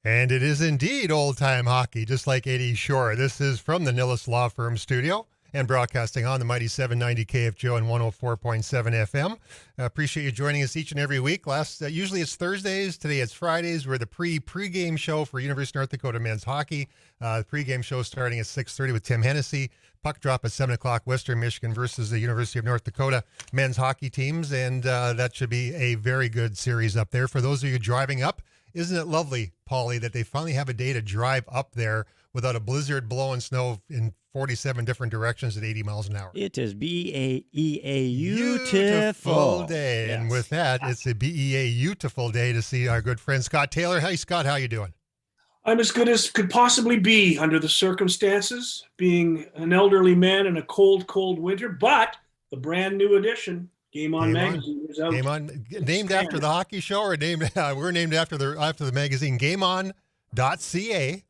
And it is indeed old-time hockey, just like Eddie Shore. This is from the Nilles Law Firm studio and broadcasting on the mighty 790 KFGO and 104.7 FM. Appreciate you joining us each and every week. Usually it's Thursdays. Today it's Fridays. We're the pre-game show for University of North Dakota men's hockey. Pre-game show starting at 6:30 with Tim Hennessy. Puck drop at 7 o'clock, Western Michigan versus the University of North Dakota men's hockey teams. And that should be a very good series up there. For those of you driving up, isn't it lovely, Paulie, that they finally have a day to drive up there without a blizzard blowing snow in 47 different directions at 80 miles an hour? It is beautiful day. Yes. And with that, it's a beautiful day to see our good friend Scott Taylor. Hey, Scott, how you doing? I'm as good as could possibly be under the circumstances, being an elderly man in a cold, cold winter, but the brand new edition, Game On magazine is out. Game On, named after the hockey show, or we're named after the magazine, GameOn.ca.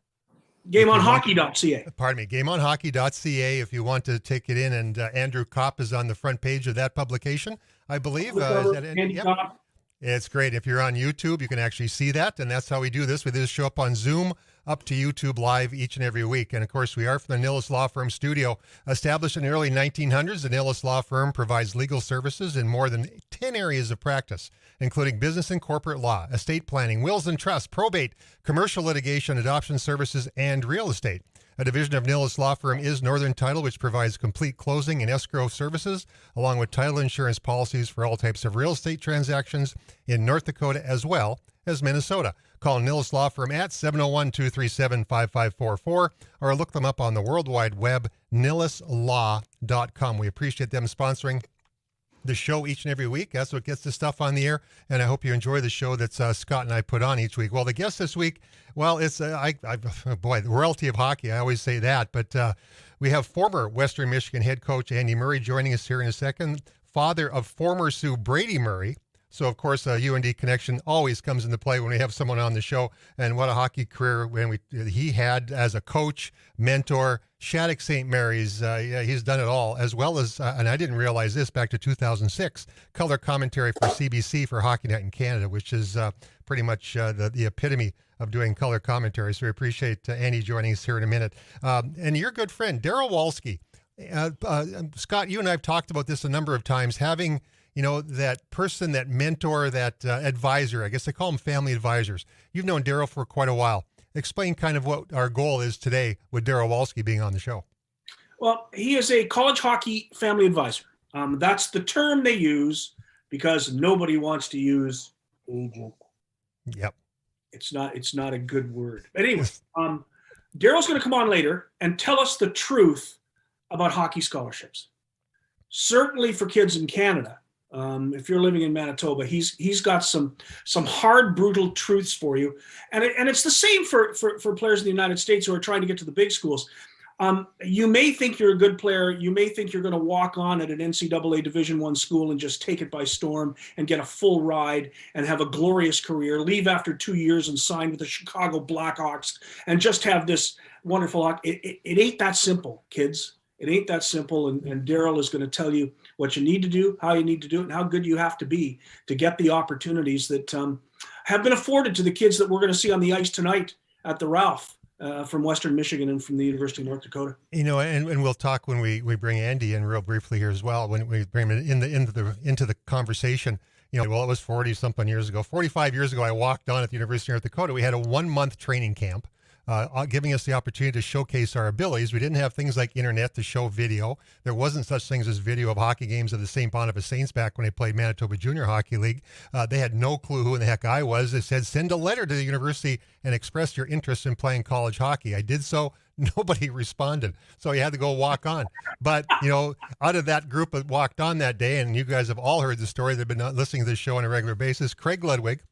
GameOnHockey.ca. Pardon me, GameOnHockey.ca if you want to take it in. And Andrew Kopp is on the front page of that publication, I believe. Is that Andy yep. Kopp. It's great. If you're on YouTube, you can actually see that. And that's how we do this. We just show up on Zoom, up to YouTube Live each and every week. And of course, we are from the Nilles Law Firm studio. Established in the early 1900s, the Nilles Law Firm provides legal services in more than 10 areas of practice, including business and corporate law, estate planning, wills and trusts, probate, commercial litigation, adoption services, and real estate. A division of Nilles Law Firm is Northern Title, which provides complete closing and escrow services, along with title insurance policies for all types of real estate transactions in North Dakota as well as Minnesota. Call Nilles Law Firm at 701-237-5544 or look them up on the World Wide Web, nilleslaw.com. We appreciate them sponsoring the show each and every week. That's what gets the stuff on the air, and I hope you enjoy the show that Scott and I put on each week. Well, the guest this week, well, it's the royalty of hockey. I always say that, but we have former Western Michigan head coach Andy Murray joining us here in a second, father of former Sioux Brady Murray. So, of course, a UND connection always comes into play when we have someone on the show. And what a hockey career he had as a coach, mentor, Shattuck St. Mary's. He's done it all, as well as, and I didn't realize this, back to 2006, color commentary for CBC for Hockey Night in Canada, which is pretty much the epitome of doing color commentary. So we appreciate Andy joining us here in a minute. And your good friend, Daryl Walski. Scott, you and I have talked about this a number of times, having that person, that mentor, that advisor. I guess they call them family advisors. You've known Daryl for quite a while. Explain kind of what our goal is today with Daryl Walski being on the show. Well, he is a college hockey family advisor. That's the term they use because nobody wants to use agent. Yep. It's not a good word. But anyway, Daryl's going to come on later and tell us the truth about hockey scholarships. Certainly for kids in Canada. If you're living in Manitoba, he's got some hard, brutal truths for you, and it's the same for players in the United States who are trying to get to the big schools. You may think you're a good player. You may think you're going to walk on at an NCAA Division I school and just take it by storm and get a full ride and have a glorious career, leave after 2 years and sign with the Chicago Blackhawks and just have this wonderful. It ain't that simple, kids. It ain't that simple, and Daryl is going to tell you what you need to do, how you need to do it, and how good you have to be to get the opportunities that have been afforded to the kids that we're going to see on the ice tonight at the Ralph from Western Michigan and from the University of North Dakota. And we'll talk when we bring Andy in real briefly here as well, when we bring him into the conversation. Well, it was 45 years ago, I walked on at the University of North Dakota. We had a 1-month training camp. Giving us the opportunity to showcase our abilities. We didn't have things like internet to show video. There wasn't such things as video of hockey games of the St. Boniface Saints back when they played Manitoba Junior Hockey League. They had no clue who in the heck I was. They said, send a letter to the university and express your interest in playing college hockey. I did so. Nobody responded. So you had to go walk on. But, out of that group that walked on that day, and you guys have all heard the story, they've been listening to this show on a regular basis, Craig Ludwig,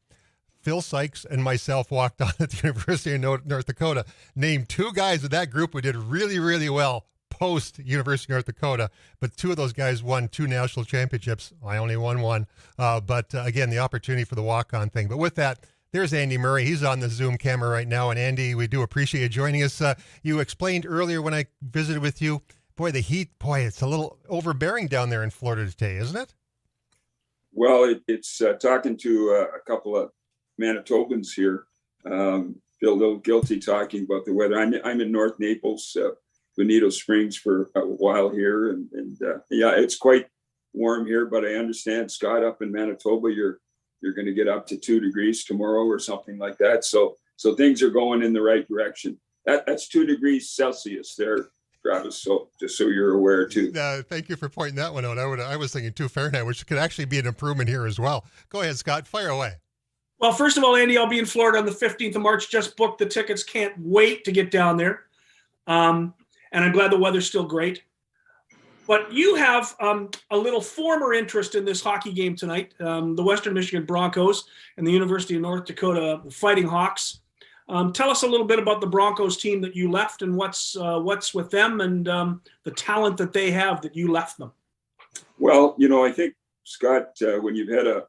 Phil Sykes, and myself walked on at the University of North Dakota. Named 2 guys of that group who did really, really well post University of North Dakota, but 2 of those guys won 2 national championships. I only won 1. But again, the opportunity for the walk-on thing. But with that, there's Andy Murray. He's on the Zoom camera right now. And Andy, we do appreciate you joining us. You explained earlier when I visited with you, the heat, it's a little overbearing down there in Florida today, isn't it? Well, it's talking to a couple of Manitobans here. feel a little guilty talking about the weather. I'm in North Naples, Bonito Springs for a while here, and yeah, it's quite warm here. But I understand, Scott, up in Manitoba, you're going to get up to 2 degrees tomorrow or something like that. So things are going in the right direction. That's 2 degrees Celsius there, Travis. So just so you're aware too. Thank you for pointing that one out. I was thinking 2 Fahrenheit, which could actually be an improvement here as well. Go ahead, Scott. Fire away. Well, first of all, Andy, I'll be in Florida on the 15th of March. Just booked the tickets. Can't wait to get down there. And I'm glad the weather's still great. But you have a little former interest in this hockey game tonight. The Western Michigan Broncos and the University of North Dakota Fighting Hawks. Tell us a little bit about the Broncos team that you left and what's with them and the talent that they have that you left them. Well, I think, Scott, when you've had a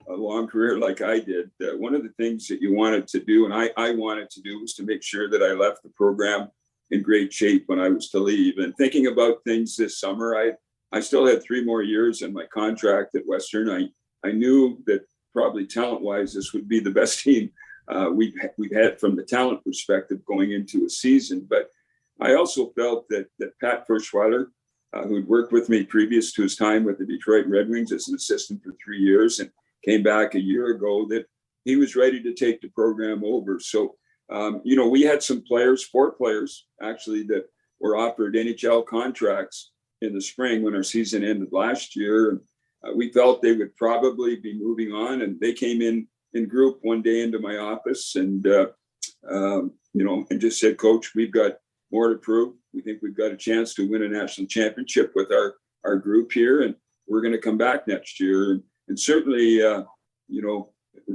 long career like I did, one of the things that you wanted to do, and I wanted to do, was to make sure that I left the program in great shape when I was to leave. And thinking about things this summer, I still had 3 more years in my contract at Western. I knew that probably talent-wise, this would be the best team we've had from the talent perspective going into a season. But I also felt that Pat Furschweiler, who'd worked with me previous to his time with the Detroit Red Wings as an assistant for 3 years and came back a year ago, that he was ready to take the program over. So, we had some players, 4 players actually, that were offered NHL contracts in the spring when our season ended last year. And we felt they would probably be moving on. And they came in group one day into my office and just said, "Coach, we've got more to prove. We think we've got a chance to win a national championship with our group here. And we're going to come back next year." And certainly,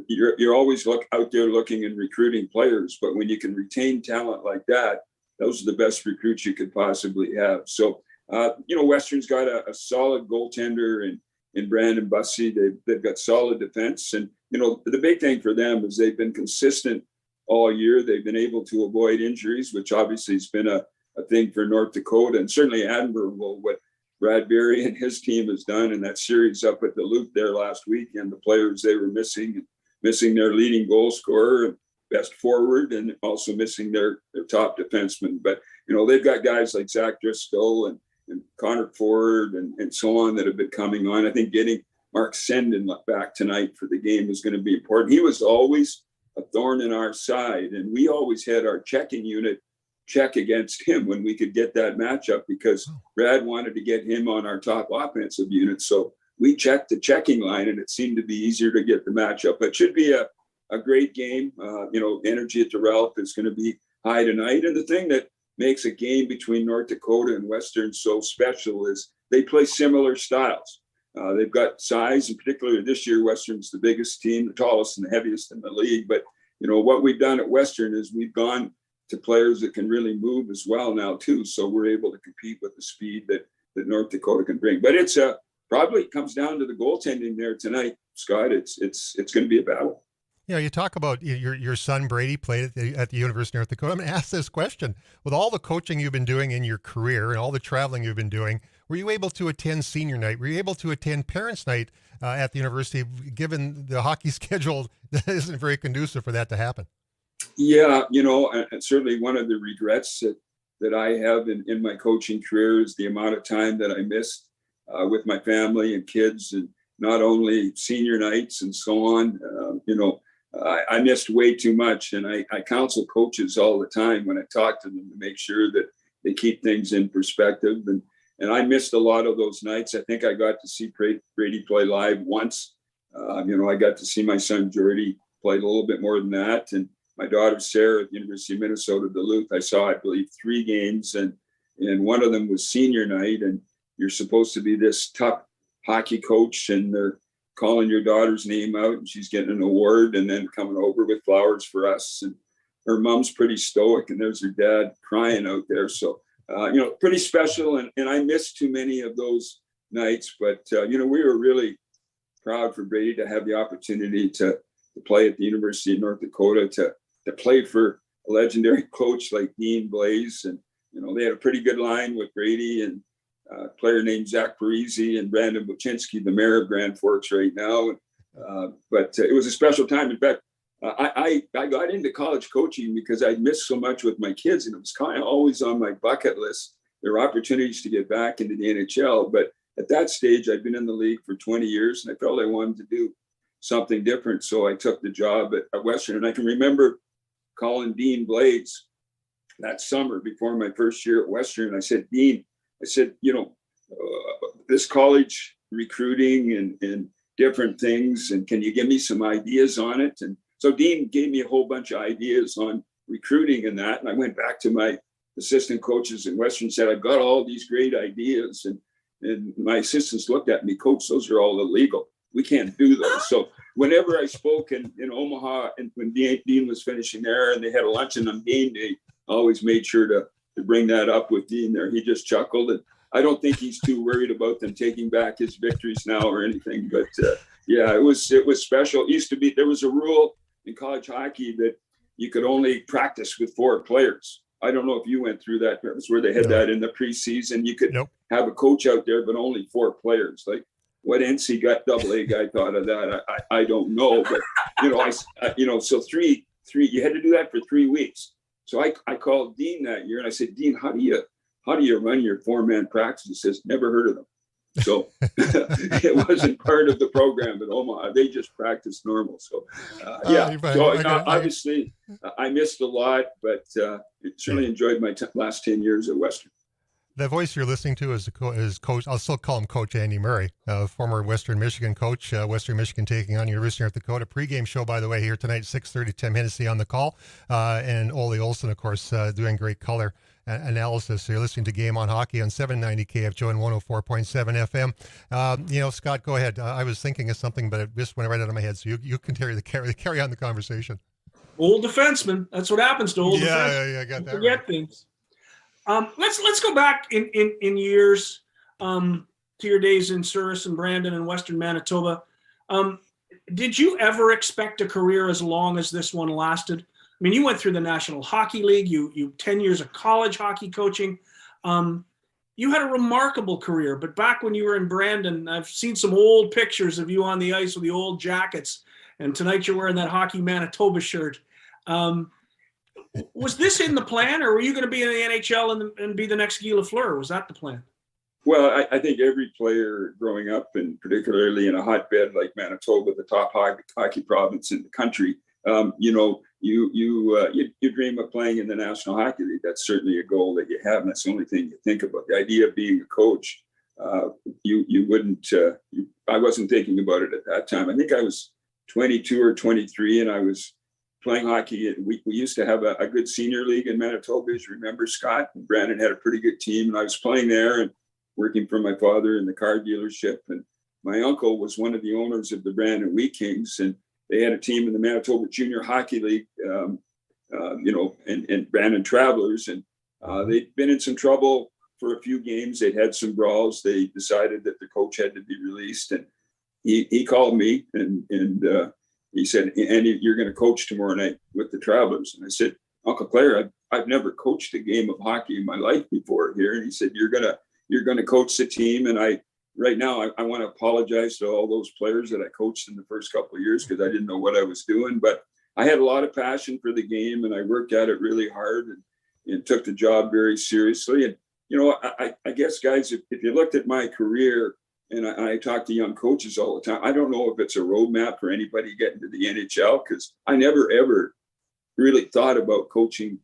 you're always out there looking and recruiting players, but when you can retain talent like that, those are the best recruits you could possibly have. So, Western's got a solid goaltender in Brandon Bussey. They've got solid defense. And, the big thing for them is they've been consistent all year. They've been able to avoid injuries, which obviously has been a thing for North Dakota, and certainly admirable what Brad Berry and his team has done in that series up at the Loop there last weekend. The players they were missing their leading goal scorer and best forward, and also missing their top defenseman. But, they've got guys like Zach Driscoll and Connor Ford and so on that have been coming on. I think getting Mark Senden back tonight for the game is going to be important. He was always a thorn in our side, and we always had our checking unit check against him when we could get that matchup, because Brad wanted to get him on our top offensive unit. So we checked the checking line, and it seemed to be easier to get the matchup. But it should be a great game. Energy at the Ralph is going to be high tonight. And the thing that makes a game between North Dakota and Western so special is they play similar styles. They've got size, and particularly this year, Western's the biggest team, the tallest and the heaviest in the league. But, what we've done at Western is we've gone to players that can really move as well now too. So we're able to compete with the speed that North Dakota can bring. But it's probably comes down to the goaltending there tonight, Scott. It's going to be a battle. You talk about your son Brady played at the University of North Dakota. I'm going to ask this question. With all the coaching you've been doing in your career and all the traveling you've been doing, were you able to attend senior night? Were you able to attend parents' night at the university, given the hockey schedule that isn't very conducive for that to happen? Yeah, and certainly one of the regrets that I have in my coaching career is the amount of time that I missed with my family and kids, and not only senior nights and so on. I missed way too much, and I counsel coaches all the time when I talk to them to make sure that they keep things in perspective. And I missed a lot of those nights. I think I got to see Brady play live once. I got to see my son Jordy play a little bit more than that, and my daughter Sarah at the University of Minnesota Duluth, I saw, I believe, 3 games, and one of them was senior night. And you're supposed to be this tough hockey coach, and they're calling your daughter's name out, and she's getting an award, and then coming over with flowers for us. And her mom's pretty stoic, and there's her dad crying out there. So, pretty special. And I missed too many of those nights. But, we were really proud for Brady to have the opportunity to play at the University of North Dakota, to play for a legendary coach like Dean Blaze. And, they had a pretty good line with Brady and a player named Zach Parisi and Brandon Buczynski, the mayor of Grand Forks right now. But it was a special time. In fact, I got into college coaching because I missed so much with my kids, and it was kind of always on my bucket list. There were opportunities to get back into the NHL, but at that stage, I'd been in the league for 20 years, and I felt I wanted to do something different. So I took the job at Western, and I can remember calling Dean Blades that summer before my first year at Western. I said, Dean, this college recruiting and different things, and can you give me some ideas on it? And so Dean gave me a whole bunch of ideas on recruiting and that. And I went back to my assistant coaches in Western and said, I've got all these great ideas. And my assistants looked at me, Coach, those are all illegal. We can't do those. So whenever I spoke in Omaha, and when Dean was finishing there and they had a luncheon on game day, I always made sure to bring that up with Dean there. He just chuckled. And I don't think he's too worried about them taking back his victories now or anything. But yeah, it was special. It used to be, there was a rule in college hockey that you could only practice with 4 players. I don't know if you went through that. It was where they had that in the preseason. You could have a coach out there, but only 4 players. Like what NCAA guy thought of that, I don't know. But so three, you had to do that for 3 weeks. So I called Dean that year and I said, Dean, how do you run your 4-man practice? He says, never heard of them. So it wasn't part of the program at Omaha. They just practiced normal. So obviously I missed a lot, but certainly enjoyed my last 10 years at Western. The voice you're listening to is Coach. I'll still call him Coach Andy Murray, former Western Michigan coach. Western Michigan taking on University of North Dakota. Pregame show, by the way, here tonight, 6:30. Tim Hennessy on the call, and Ole Olsen, of course, doing great color analysis. So you're listening to Game on Hockey on 790 KFGO and 104.7 FM. Scott, go ahead. I was thinking of something, but it just went right out of my head. So you can carry on the conversation. Old defenseman. That's what happens to old defensemen. Yeah, I got that. Forget right. things. Let's go back in years to your days in Souris and Brandon and Western Manitoba. Did you ever expect a career as long as this one lasted? I mean, you went through the National Hockey League, you 10 years of college hockey coaching. You had a remarkable career, but back when you were in Brandon, I've seen some old pictures of you on the ice with the old jackets, and tonight you're wearing that Hockey Manitoba shirt. Was this in the plan, or were you going to be in the NHL and be the next Guy Lafleur? Was that the plan? Well, I think every player growing up, and particularly in a hotbed like Manitoba, the top hockey province in the country, you dream of playing in the National Hockey League. That's certainly a goal that you have, and that's the only thing you think about. The idea of being a coach, you wouldn't. I wasn't thinking about it at that time. I think I was 22 or 23, and I was playing hockey. We used to have a good senior league in Manitoba, as you remember, Scott. And Brandon had a pretty good team, and I was playing there and working for my father in the car dealership. And my uncle was one of the owners of the Brandon Wheat Kings, and they had a team in the Manitoba Junior Hockey League, and Brandon Travelers. And they'd been in some trouble for a few games. They'd had some brawls. They decided that the coach had to be released. And he called me and he said, Andy, you're going to coach tomorrow night with the Travelers. And I said, Uncle Claire, I've never coached a game of hockey in my life before here. And he said, you're going to coach the team. And right now, I want to apologize to all those players that I coached in the first couple of years because I didn't know what I was doing. But I had a lot of passion for the game, and I worked at it really hard and took the job very seriously. And, I guess, guys, if you looked at my career, and I talk to young coaches all the time, I don't know if it's a roadmap for anybody getting to the NHL, because I never, ever really thought about coaching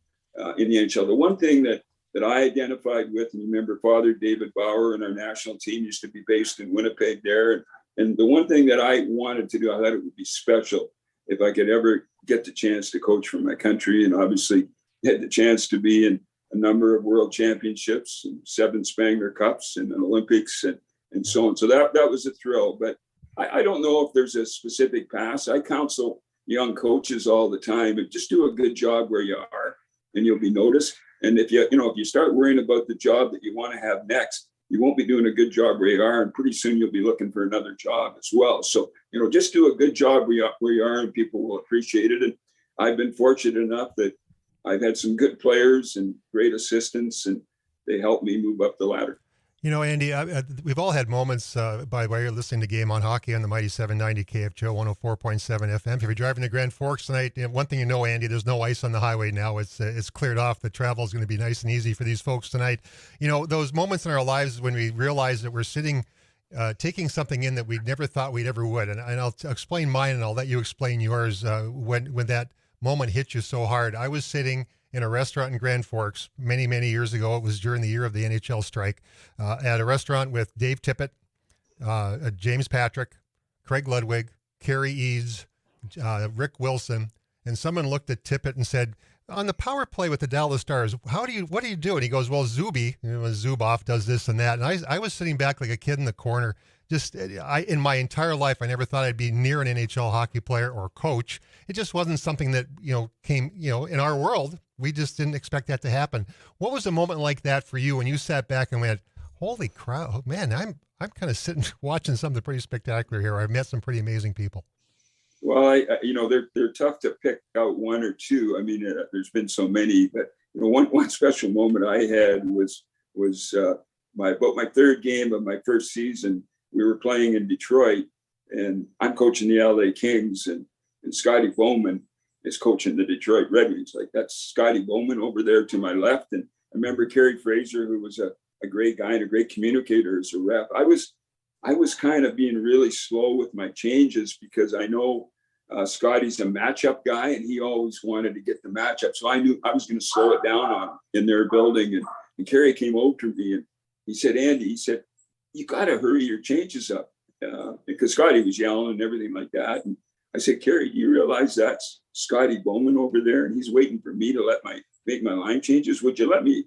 in the NHL. The one thing that I identified with, and remember Father David Bauer and our national team used to be based in Winnipeg there. And the one thing that I wanted to do, I thought it would be special if I could ever get the chance to coach for my country, and obviously had the chance to be in a number of world championships and 7 Spangler Cups and an Olympics and so on. So that was a thrill. But I don't know if there's a specific path. I counsel young coaches all the time, and just do a good job where you are and you'll be noticed. And if you start worrying about the job that you want to have next, you won't be doing a good job where you are, and pretty soon you'll be looking for another job as well. So, just do a good job where you are, and people will appreciate it. And I've been fortunate enough that I've had some good players and great assistants, and they helped me move up the ladder. You know, Andy, we've all had moments by way of listening to Game on Hockey on the mighty 790 KFGO 104.7 FM. If you're driving to Grand Forks tonight, one thing you know, Andy, there's no ice on the highway now. It's cleared off. The travel is going to be nice and easy for these folks tonight. You know, those moments in our lives when we realize that we're sitting, taking something in that we never thought we'd ever would. And I'll explain mine, and I'll let you explain yours when that moment hit you so hard. I was sitting in a restaurant in Grand Forks many, many years ago. It was during the year of the NHL strike, at a restaurant with Dave Tippett, James Patrick, Craig Ludwig, Kerry Eads, Rick Wilson, and someone looked at Tippett and said, on the power play with the Dallas Stars, what do you do? And he goes, well, Zuboff does this and that. And I was sitting back like a kid in the corner. In my entire life, I never thought I'd be near an NHL hockey player or coach. It just wasn't something that, came, in our world. We just didn't expect that to happen. What was a moment like that for you when you sat back and went, holy crap, man, I'm kind of sitting watching something pretty spectacular here. I've met some pretty amazing people. Well, they're tough to pick out one or two. I mean, there's been so many, but one special moment I had was about my third game of my first season. We were playing in Detroit, and I'm coaching the LA Kings, and Scotty Bowman is coaching the Detroit Red Wings. Like, that's Scotty Bowman over there to my left. And I remember Kerry Fraser, who was a great guy and a great communicator as a ref. I was kind of being really slow with my changes because I know Scotty's a matchup guy, and he always wanted to get the matchup. So I knew I was going to slow it down on him in their building. And Kerry came over to me and he said, Andy, you got to hurry your changes up, because Scotty was yelling and everything like that. And I said, Kerry, you realize that's Scotty Bowman over there, and he's waiting for me to make my line changes. Would you let me,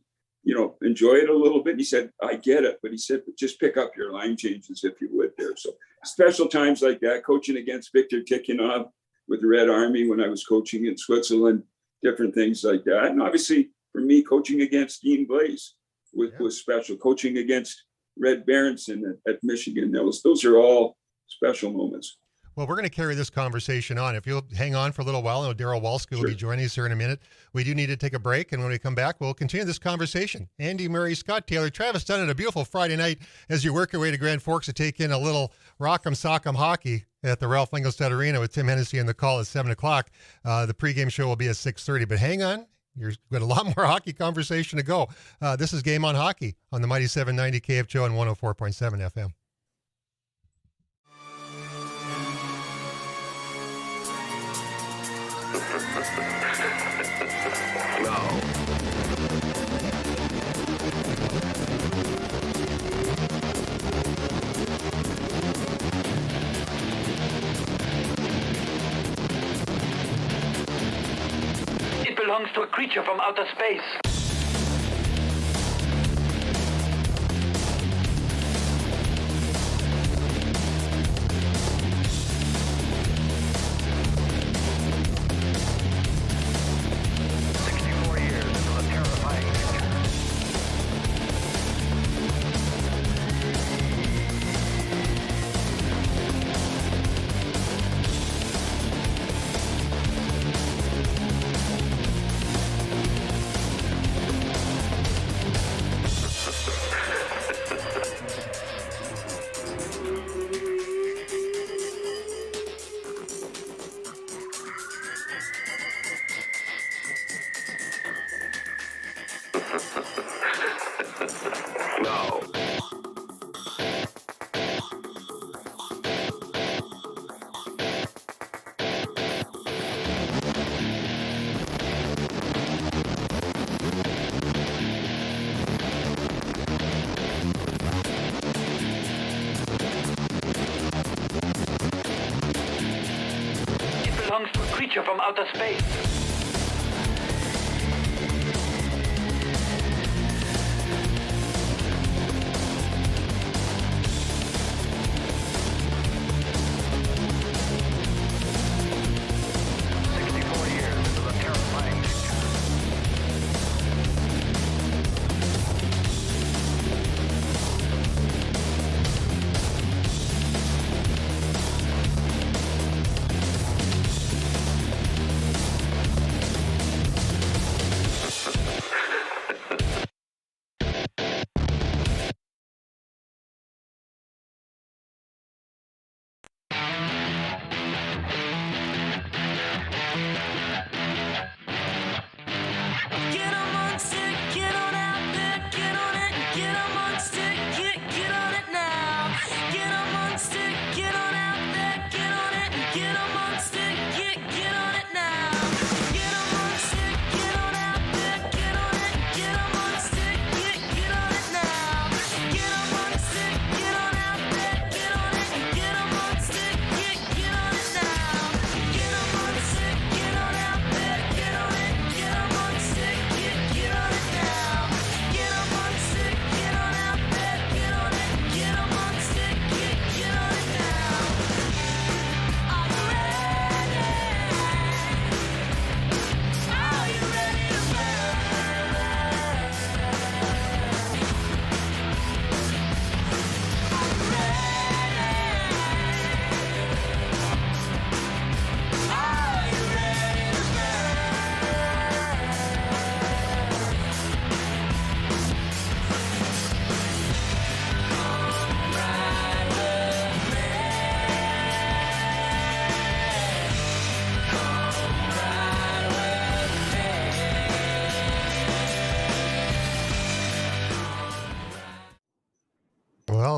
enjoy it a little bit? And he said, I get it. But he said, just pick up your line changes if you would there. So special times like that, coaching against Victor Tikhonov with the Red Army when I was coaching in Switzerland, different things like that. And obviously for me, coaching against Dean Blaze was special. Coaching against Red Berenson at Michigan. Those are all special moments. Well, we're going to carry this conversation on. If you'll hang on for a little while, I know Daryl Walski will be joining us here in a minute. We do need to take a break, and when we come back, we'll continue this conversation. Andy Murray, Scott Taylor, Travis Dunn, on a beautiful Friday night as you work your way to Grand Forks to take in a little Rock'em Sock'em hockey at the Ralph Engelstad Arena with Tim Hennessy and the call at 7 o'clock. The pregame show will be at 6:30, but hang on. You've got a lot more hockey conversation to go. This is Game on Hockey on the mighty 790 KFGO and 104.7 FM. It belongs to a creature from outer space. Belongs to a creature from outer space.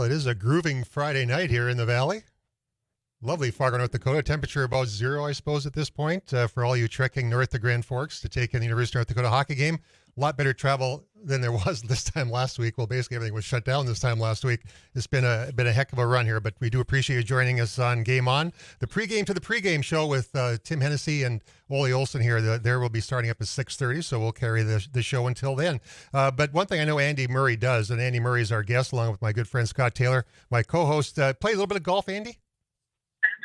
it is a grooving Friday night here in the Valley. Lovely Fargo, North Dakota. Temperature about 0, I suppose, at this point for all you trekking north to Grand Forks to take in the University of North Dakota hockey game. A lot better travel than there was this time last week. Well, basically everything was shut down this time last week. It's been a heck of a run here, but we do appreciate you joining us on Game On. The pregame to the pregame show with Tim Hennessy and Ole Olsen here. There will be starting up at 6:30, so we'll carry the show until then. But one thing I know Andy Murray does, and Andy Murray is our guest along with my good friend Scott Taylor, my co-host. Play a little bit of golf, Andy?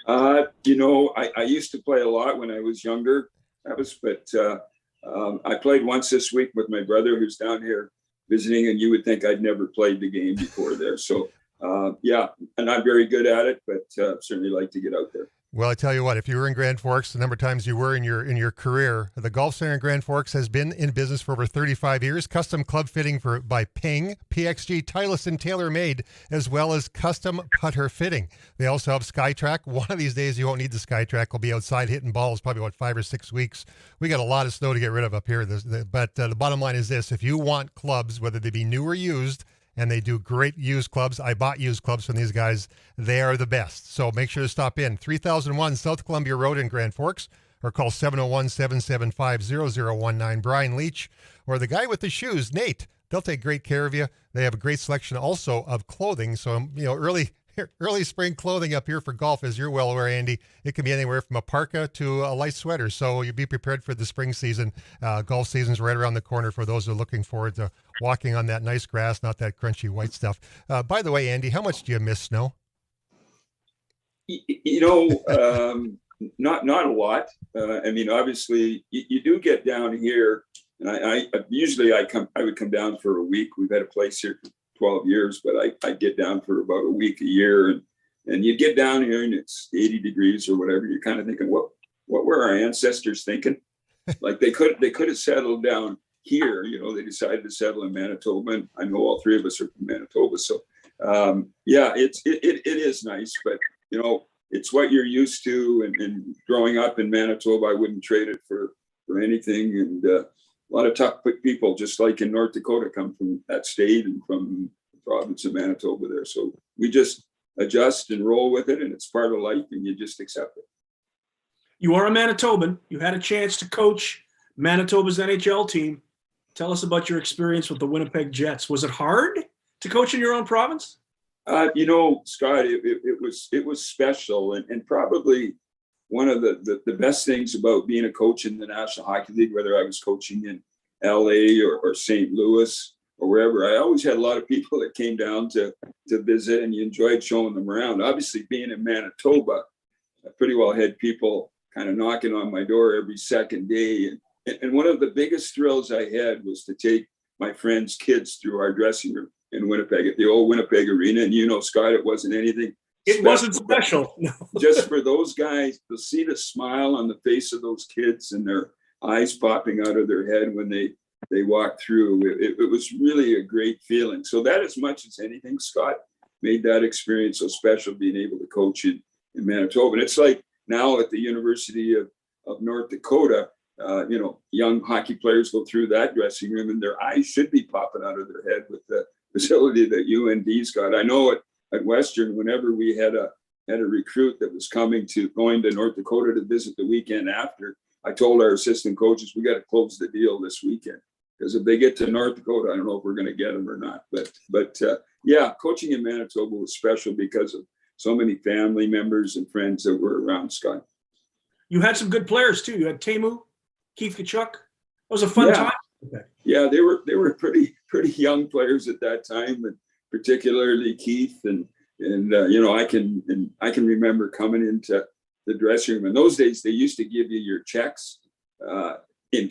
I used to play a lot when I was younger, I played once this week with my brother who's down here visiting, and you would think I'd never played the game before there. So, I'm not very good at it, but certainly like to get out there. Well, I tell you what, if you were in Grand Forks, the number of times you were in your career, the Golf Center in Grand Forks has been in business for over 35 years. Custom club fitting by Ping, PXG, Titleist, and TaylorMade, as well as custom putter fitting. They also have SkyTrack. One of these days, you won't need the SkyTrack. We'll be outside hitting balls probably about 5 or 6 weeks. We got a lot of snow to get rid of up here. But the bottom line is this: if you want clubs, whether they be new or used, and they do great used clubs. I bought used clubs from these guys. They are the best. So make sure to stop in. 3001 South Columbia Road in Grand Forks, or call 701-775-0019. Brian Leach, or the guy with the shoes, Nate. They'll take great care of you. They have a great selection also of clothing. So, early spring clothing up here for golf, as you're well aware, Andy. It can be anywhere from a parka to a light sweater. So you be prepared for the spring season. Golf season's right around the corner for those who are looking forward to walking on that nice grass, not that crunchy white stuff. By the way, Andy, how much do you miss snow? Not a lot. Obviously you do get down here, and I would come down for a week. We've had a place here for 12 years, but I get down for about a week a year, and you get down here and it's 80 degrees or whatever. You're kind of thinking, what were our ancestors thinking? Like they could have settled down here. They decided to settle in Manitoba, and I know all three of us are from Manitoba. So it is nice, but it's what you're used to, and growing up in Manitoba, I wouldn't trade it for anything. And a lot of tough people, just like in North Dakota, come from that state and from the province of Manitoba there. So we just adjust and roll with it, and it's part of life, and you just accept it. You are a Manitoban. You had a chance to coach Manitoba's NHL team. Tell us about your experience with the Winnipeg Jets. Was it hard to coach in your own province? Scott, it was special, and probably one of the best things about being a coach in the National Hockey League, whether I was coaching in LA or St. Louis or wherever, I always had a lot of people that came down to visit, and you enjoyed showing them around. Obviously, being in Manitoba, I pretty well had people kind of knocking on my door every second day. And one of the biggest thrills I had was to take my friends' kids through our dressing room in Winnipeg at the old Winnipeg Arena. And Scott, it wasn't anything. It wasn't special. No. Just for those guys to see the smile on the face of those kids and their eyes popping out of their head when they walked through, it was really a great feeling. So that, as much as anything, Scott, made that experience so special, being able to coach in Manitoba. And it's like now at the University of North Dakota, young hockey players go through that dressing room and their eyes should be popping out of their head with the facility that UND's got. I know at Western, whenever we had a recruit that was going to North Dakota to visit the weekend after, I told our assistant coaches, we got to close the deal this weekend, because if they get to North Dakota, I don't know if we're going to get them or not. But coaching in Manitoba was special because of so many family members and friends that were around, Scott. You had some good players too. You had Teemu, Keith Tkachuk. It was a fun time. Yeah, they were pretty young players at that time, and particularly Keith. And I can remember coming into the dressing room. In those days, they used to give you your checks, you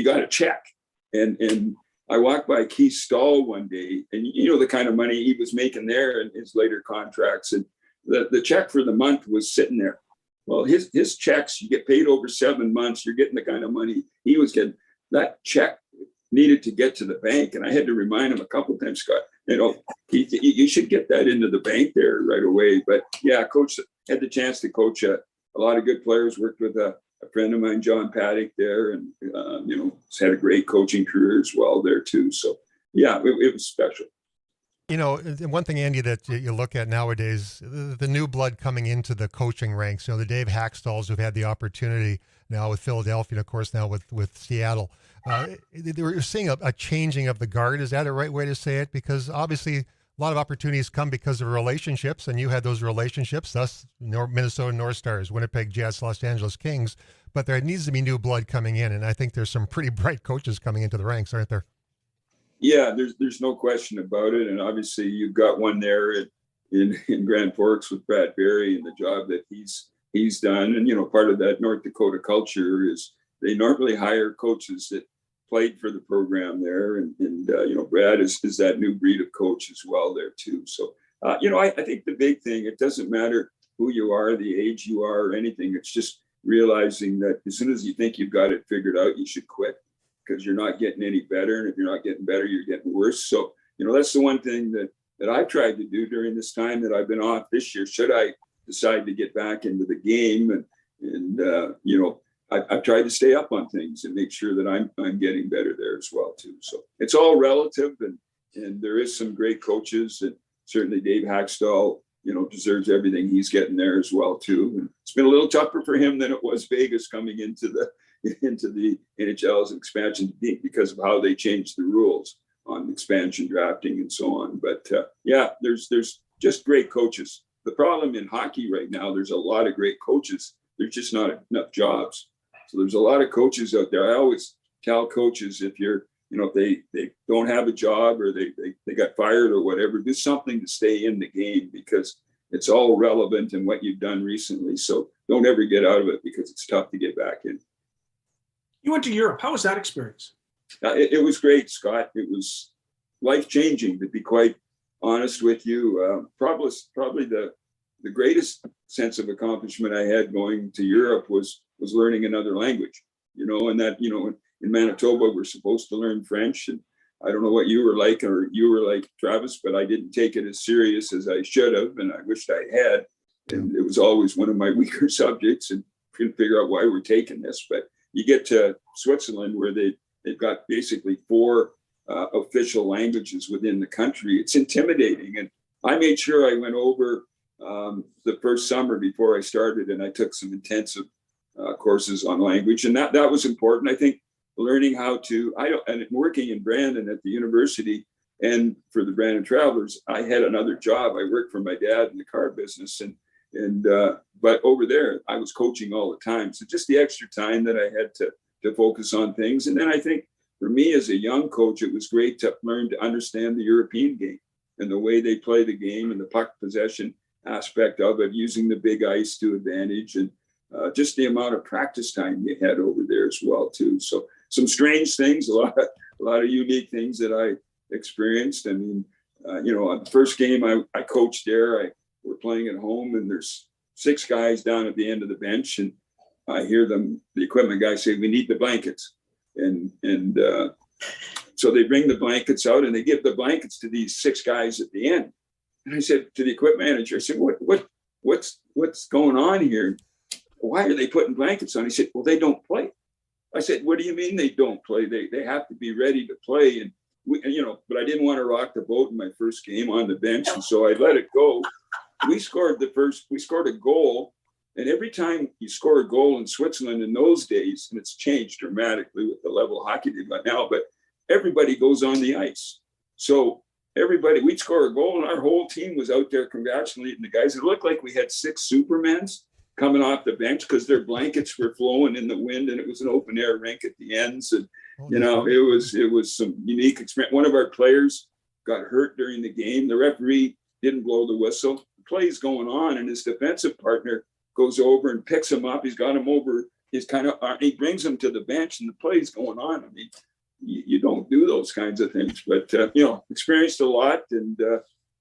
got a check. And I walked by Keith's stall one day, and the kind of money he was making there in his later contracts, and the check for the month was sitting there. Well, his checks, you get paid over 7 months, you're getting the kind of money he was getting. That check needed to get to the bank, and I had to remind him a couple of times, Scott, Keith, you should get that into the bank there right away. But yeah, coach had the chance to coach a lot of good players. Worked with a friend of mine, John Paddock, there, and had a great coaching career as well there too. So yeah, it was special. You know, one thing, Andy, that you look at nowadays, the new blood coming into the coaching ranks, you know, the Dave Hackstalls who've had the opportunity now with Philadelphia and, of course, now with Seattle. We're seeing a changing of the guard. Is that a right way to say it? Because obviously a lot of opportunities come because of relationships, and you had those relationships, thus Minnesota North Stars, Winnipeg Jets, Los Angeles Kings. But there needs to be new blood coming in, and I think there's some pretty bright coaches coming into the ranks, aren't there? Yeah, there's no question about it, and obviously you've got one there in Grand Forks with Brad Berry and the job that he's done. And you know, part of that North Dakota culture is they normally hire coaches that played for the program there, and you know, Brad is that new breed of coach as well there too. So you know, I think the big thing, it doesn't matter who you are, the age you are, or anything. It's just realizing that as soon as you think you've got it figured out, you should quit, because you're not getting any better. And if you're not getting better, you're getting worse. So, you know, that's the one thing that I've tried to do during this time that I've been off this year. Should I decide to get back into the game, and you know, I've tried to stay up on things and make sure that I'm getting better there as well too. So it's all relative, and there is some great coaches, and certainly Dave Hackstall, you know, deserves everything he's getting there as well too. And it's been a little tougher for him than it was Vegas coming into the NHL's expansion because of how they changed the rules on expansion drafting and so on. But yeah, there's just great coaches. The problem in hockey right now, there's a lot of great coaches. There's just not enough jobs. So there's a lot of coaches out there. I always tell coaches, if you're, you know, if they don't have a job, or they got fired or whatever, do something to stay in the game, because it's all relevant in what you've done recently. So don't ever get out of it, because it's tough to get back in. You went to Europe. How was that experience? It was great, Scott. It was life-changing, to be quite honest with you. Probably the greatest sense of accomplishment I had going to Europe was learning another language. You know, and that, you know, in Manitoba, we're supposed to learn French. And I don't know what you were like, or you were like, Travis, but I didn't take it as serious as I should have. And I wished I had. And it was always one of my weaker subjects, and couldn't figure out why we're taking this. But you get to Switzerland, where they've got basically 4 official languages within the country. It's intimidating. And I made sure I went over the first summer before I started, and I took some intensive courses on language. And that was important. I think learning how to, and working in Brandon at the university, and for the Brandon Travelers, I had another job. I worked for my dad in the car business, but over there I was coaching all the time. So just the extra time that I had to focus on things. And then I think for me as a young coach, it was great to learn to understand the European game and the way they play the game, and the puck possession aspect of it, using the big ice to advantage, and just the amount of practice time you had over there as well too. So some strange things, a lot of unique things that I experienced. I mean, you know, on the first game I coached there, we're playing at home, and there's 6 guys down at the end of the bench, and I hear the equipment guy say, "We need the blankets." And so they bring the blankets out, and they give the blankets to these 6 guys at the end. And I said to the equipment manager, I said, what's going on here? Why are they putting blankets on? He said, "Well, they don't play." I said, "What do you mean they don't play? They have to be ready to play." And you know, but I didn't want to rock the boat in my first game on the bench, and so I let it go. We scored a goal. And every time you score a goal in Switzerland in those days, and it's changed dramatically with the level of hockey they've got now, but everybody goes on the ice. So we'd score a goal, and our whole team was out there congratulating the guys. It looked like we had 6 Supermans coming off the bench, because their blankets were flowing in the wind, and it was an open air rink at the ends. And, you know, it was some unique experience. One of our players got hurt during the game. The referee didn't blow the whistle. The play's going on, and his defensive partner goes over and picks him up. He's got him over. He brings him to the bench, and the play's going on. I mean, you don't do those kinds of things, but you know, experienced a lot, and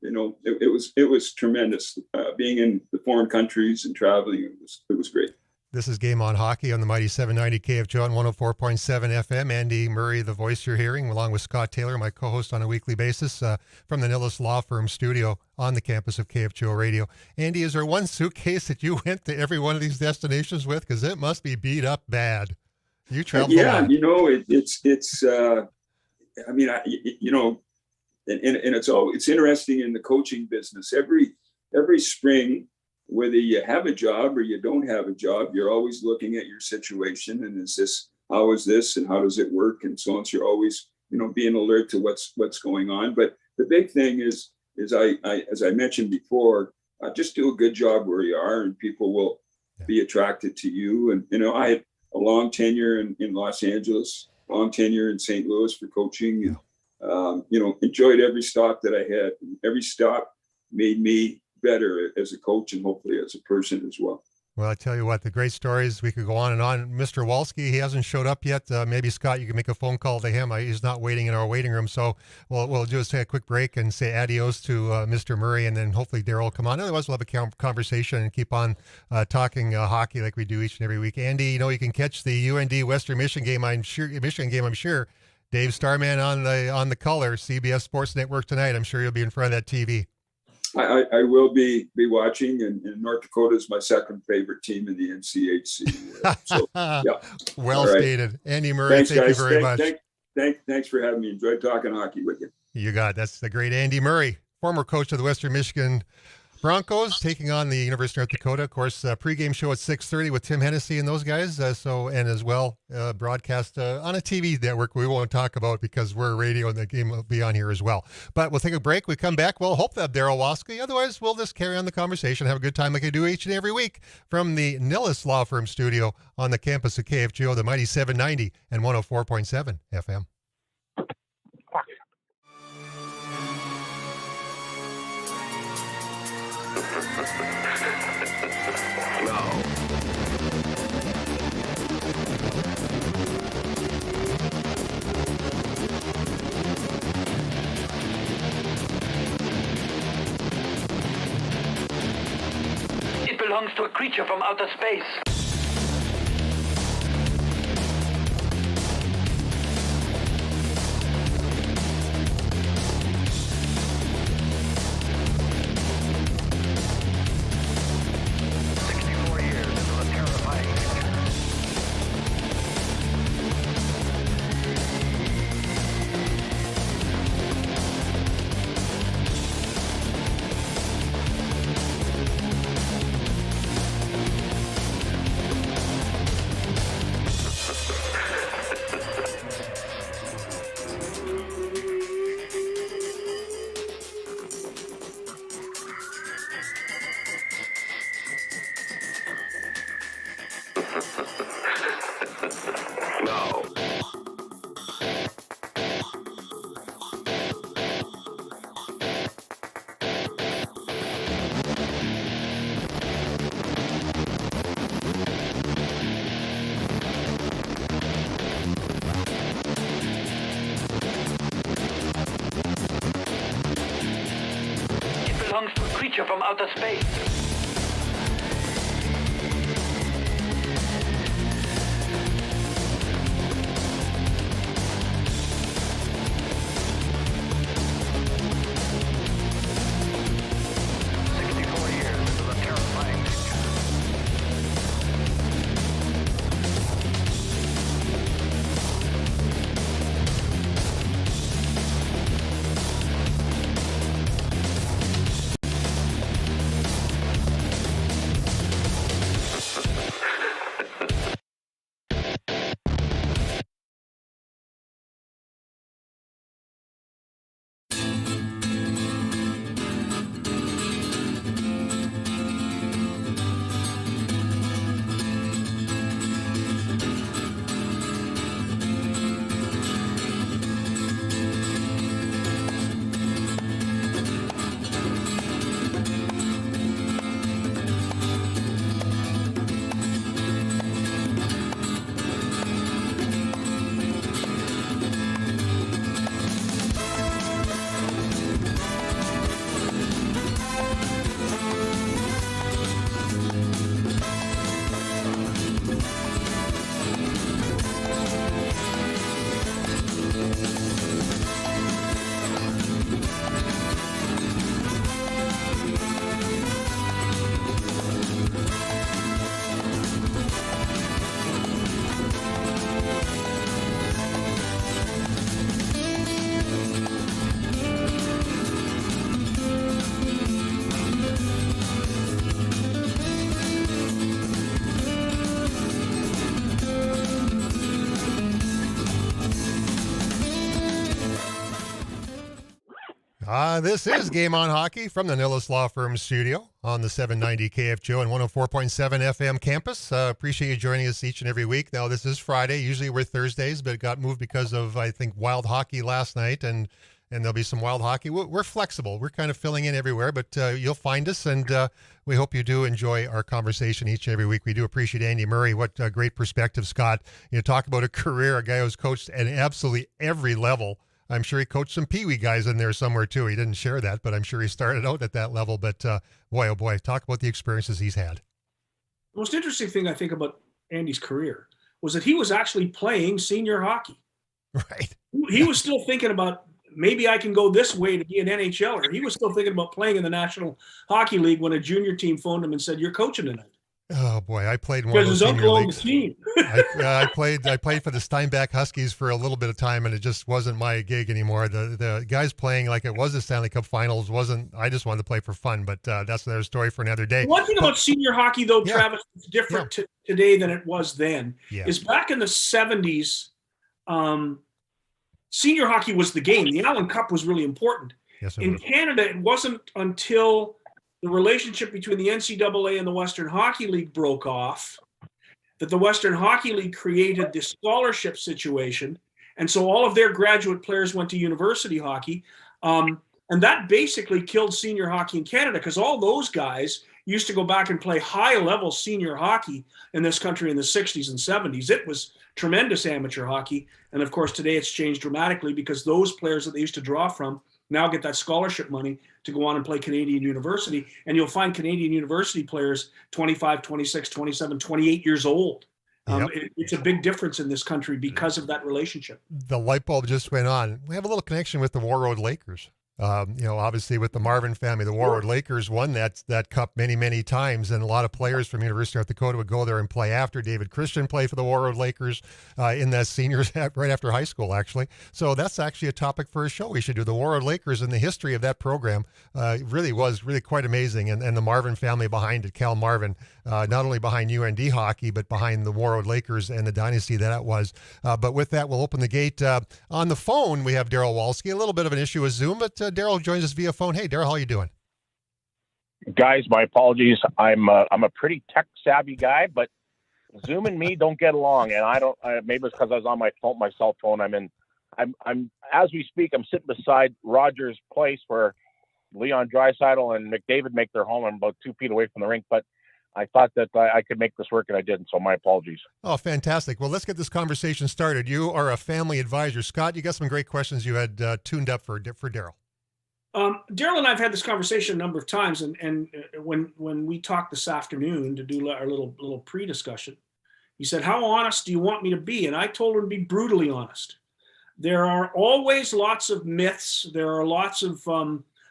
you know, it was tremendous being in the foreign countries and traveling. It was great. This is Game On Hockey on the mighty 790 KFGO and 104.7 FM. Andy Murray, the voice you're hearing, along with Scott Taylor, my co-host on a weekly basis from the Nillis Law Firm studio on the campus of KFGO Radio. Andy, is there one suitcase that you went to every one of these destinations with? Because it must be beat up bad. You traveled a lot. You know, it's. I mean, you know, and it's interesting in the coaching business. Every spring, whether you have a job or you don't have a job, you're always looking at your situation and how is this and how does it work and so on. So you're always, being alert to what's going on. But the big thing is I as I mentioned before, just do a good job where you are, and people will be attracted to you. And I had a long tenure in Los Angeles, long tenure in St. Louis for coaching. And, enjoyed every stop that I had. Every stop made me better as a coach and hopefully as a person as well. Well, I tell you what, the great stories, we could go on and on. Mr. Walski, he hasn't showed up yet. Maybe, Scott, you can make a phone call to him. He's not waiting in our waiting room. So we'll just take a quick break and say adios to Mr. Murray, and then hopefully Daryl will come on. Otherwise, we'll have a conversation and keep on talking hockey like we do each and every week. Andy, you can catch the UND Western Michigan game, I'm sure. Dave Starman on the color, CBS Sports Network tonight. I'm sure you'll be in front of that TV. I will be watching, and North Dakota is my second favorite team in the NCHC. So, yeah. Well stated. Andy Murray, thank you very much. Thanks for having me. Enjoyed talking hockey with you. You got it. That's the great Andy Murray, former coach of the Western Michigan Broncos, taking on the University of North Dakota. Of course, pregame show at 6:30 with Tim Hennessy and those guys. And as well, broadcast on a TV network we won't talk about because we're radio and the game will be on here as well. But we'll take a break. We come back. We'll hope that Daryl Walski. Otherwise, we'll just carry on the conversation, have a good time like I do each and every week from the Nillis Law Firm studio on the campus of KFGO, the mighty 790 and 104.7 FM. It belongs to a creature from outer space. Belongs to a creature from outer space. This is Game On Hockey from the Nillis Law Firm studio on the 790 KFGO and 104.7 FM campus. Appreciate you joining us each and every week. Now, this is Friday. Usually we're Thursdays, but it got moved because of, I think, wild hockey last night, and there'll be some wild hockey. We're flexible. We're kind of filling in everywhere, but you'll find us, and we hope you do enjoy our conversation each and every week. We do appreciate Andy Murray. What a great perspective, Scott. You talk about a career, a guy who's coached at absolutely every level. I'm sure he coached some Pee Wee guys in there somewhere too. He didn't share that, but I'm sure he started out at that level. But boy, oh boy, talk about the experiences he's had. The most interesting thing I think about Andy's career was that he was actually playing senior hockey. Right. He was still thinking about, maybe I can go this way to be an NHLer. He was still thinking about playing in the National Hockey League when a junior team phoned him and said, "You're coaching tonight." Oh boy, I played in one of Because those his senior uncle owned the leagues. team. I played for the Steinbach Huskies for a little bit of time, and it just wasn't my gig anymore. The guys playing like it was the Stanley Cup Finals wasn't. I just wanted to play for fun, but that's another story for another day. One thing about senior hockey, though, Yeah. Travis, it's different today than it was then, Yeah. is back in the 70s, senior hockey was the game. The Allen Cup was really important. Yes, it In was. Canada, it wasn't until the relationship between the NCAA and the Western Hockey League broke off that the Western Hockey League created this scholarship situation. And so all of their graduate players went to university hockey. And that basically killed senior hockey in Canada, because all those guys used to go back and play high-level senior hockey in this country in the 60s and 70s. It was tremendous amateur hockey. And of course, today it's changed dramatically because those players that they used to draw from now get that scholarship money to go on and play Canadian University. And you'll find Canadian University players 25, 26, 27, 28 years old. It's a big difference in this country because of that relationship. The light bulb just went on. We have a little connection with the War Road Lakers. Obviously with the Marvin family, the War Road Lakers won that cup many, many times, and a lot of players from University of North Dakota would go there and play after. David Christian played for the War Road Lakers in that seniors right after high school, actually. So that's actually a topic for a show we should do. The War Road Lakers and the history of that program really was quite amazing, and the Marvin family behind it, Cal Marvin, not only behind UND hockey, but behind the War Road Lakers and the dynasty that was. But with that, we'll open the gate. On the phone, we have Daryl Walski. A little bit of an issue with Zoom, but Daryl joins us via phone. Hey, Daryl, how you doing? Guys, my apologies. I'm a pretty tech savvy guy, but Zoom and me don't get along, and maybe it's because I was on my cell phone. I'm as we speak, I'm sitting beside Rogers Place where Leon Draisaitl and McDavid make their home. I'm about 2 feet away from the rink, but I thought that I could make this work, and I didn't, so my apologies. Oh, fantastic. Well, let's get this conversation started. You are a family advisor. Scott, you got some great questions you had tuned up for Daryl. Daryl and I have had this conversation a number of times, and when we talked this afternoon to do our little pre-discussion, he said, "How honest do you want me to be?" And I told him to be brutally honest. There are always lots of myths. There are lots of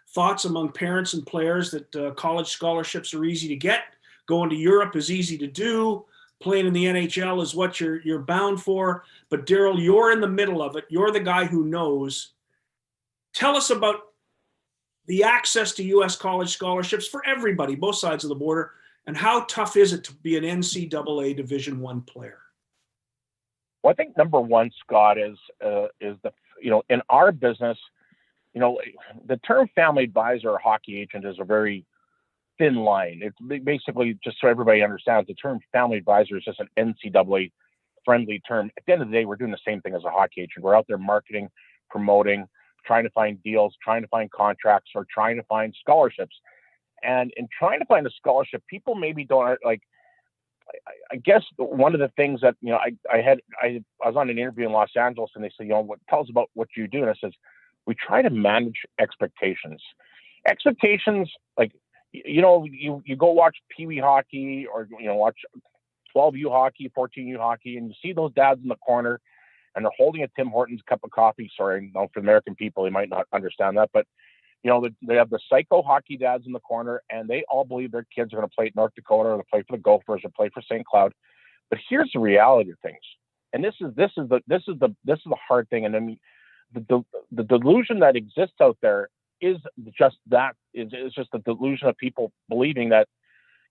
thoughts among parents and players that college scholarships are easy to get. Going to Europe is easy to do. Playing in the NHL is what you're bound for. But Daryl, you're in the middle of it. You're the guy who knows. Tell us about the access to U.S. college scholarships for everybody, both sides of the border, and how tough is it to be an NCAA Division I player? Well, I think number one, Scott, is in our business, the term family advisor or hockey agent is a very thin line. It's basically, just so everybody understands, the term family advisor is just an NCAA friendly term. At the end of the day, we're doing the same thing as a hockey agent. We're out there marketing, promoting, trying to find deals, trying to find contracts, or trying to find scholarships. And in trying to find a scholarship, people maybe don't like. I guess one of the things that I was on an interview in Los Angeles, and they said, tell us about what you do, and I says, we try to manage expectations. Expectations, like you go watch Pee Wee hockey or watch 12U hockey, 14U hockey, and you see those dads in the corner, and they're holding a Tim Hortons cup of coffee. Sorry, for American people, they might not understand that, but they have the psycho hockey dads in the corner, and they all believe their kids are going to play at North Dakota, or to play for the Gophers, or play for St. Cloud. But here's the reality of things, and this is the hard thing. And I mean, the delusion that exists out there is just that. It's just the delusion of people believing that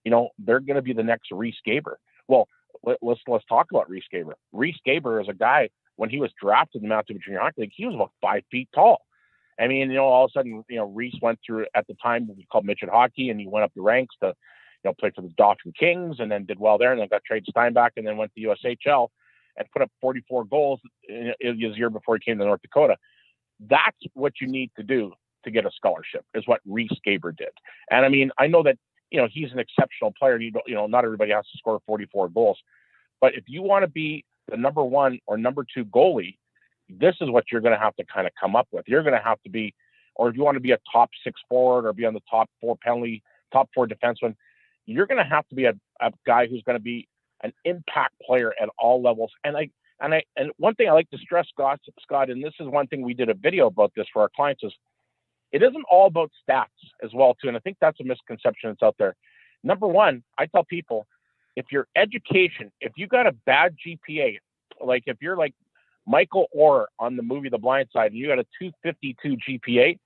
they're going to be the next Reese Gaber. Well, let's talk about Reese Gaber. Reese Gaber is a guy, when he was drafted in the Mountain Junior Hockey League, he was about 5 feet tall. I mean, all of a sudden, Reese went through at the time what we called midget hockey, and he went up the ranks to, play for the Dauphin Kings, and then did well there, and then got traded to Steinbach, and then went to USHL and put up 44 goals in his year before he came to North Dakota. That's what you need to do to get a scholarship, is what Reese Gaber did. And I mean, I know that, he's an exceptional player. Not everybody has to score 44 goals, but if you want to be the number 1 or number 2 goalie, this is what you're going to have to kind of come up with. You're going to have to be, or if you want to be a top 6 forward or be on the top 4 defenseman, you're going to have to be a guy who's going to be an impact player at all levels. And one thing I like to stress, Scott, and this is one thing we did a video about this for our clients, is it isn't all about stats as well too. And I think that's a misconception that's out there. Number one, I tell people, if your education, if you got a bad GPA, like if you're like Michael Orr on the movie The Blind Side, and you got a 252 GPA,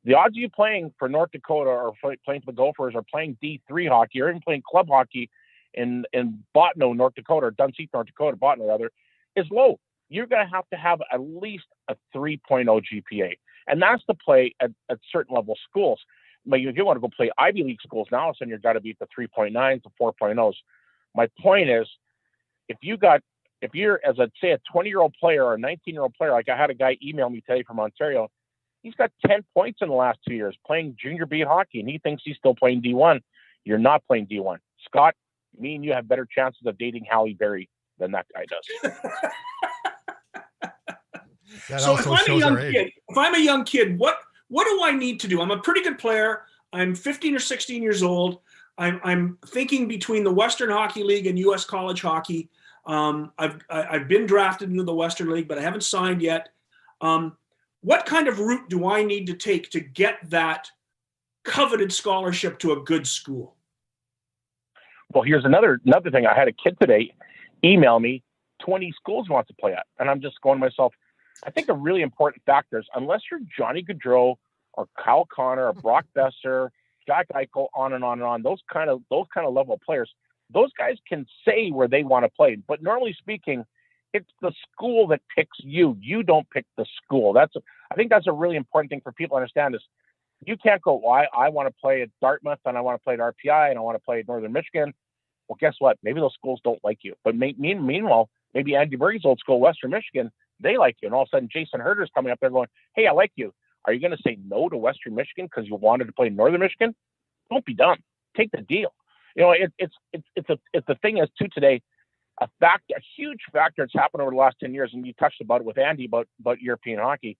the odds of you playing for North Dakota or playing for the Gophers or playing D3 hockey or even playing club hockey in Botno, North Dakota, or Dunn, North Dakota, Botno rather, is low. You're going to have at least a 3.0 GPA. And that's to play at certain level schools. But if you want to go play Ivy League schools, now all of a sudden you've got to beat the 3.9s to 4.0s. My point is, if you're, as I'd say, a 20-year-old player or a 19-year-old player, like I had a guy email me today from Ontario, he's got 10 points in the last 2 years playing junior B hockey, and he thinks he's still playing D1. You're not playing D1. Scott, me and you have better chances of dating Halle Berry than that guy does. So if I'm a young kid, what do I need to do? I'm a pretty good player. I'm 15 or 16 years old. I'm thinking between the Western Hockey League and U.S. college hockey. I've been drafted into the Western League, but I haven't signed yet. What kind of route do I need to take to get that coveted scholarship to a good school? Well, here's another thing. I had a kid today email me 20 schools he wants to play at, and I'm just going to myself, I think a really important factor is, unless you're Johnny Gaudreau or Kyle Connor or Brock Besser, Jack Eichel, on and on and on, those kind of level of players, those guys can say where they want to play. But normally speaking, it's the school that picks you. You don't pick the school. I think that's a really important thing for people to understand, is you can't go, well, I want to play at Dartmouth and I want to play at RPI and I want to play at Northern Michigan. Well, guess what? Maybe those schools don't like you. But meanwhile, maybe Andy Berge's old school, Western Michigan, they like you. And all of a sudden, Jason Herder's coming up there going, hey, I like you. Are you going to say no to Western Michigan because you wanted to play Northern Michigan? Don't be dumb. Take the deal. It's the thing is too today, a huge factor that's happened over the last 10 years. And you touched about it with Andy about European hockey.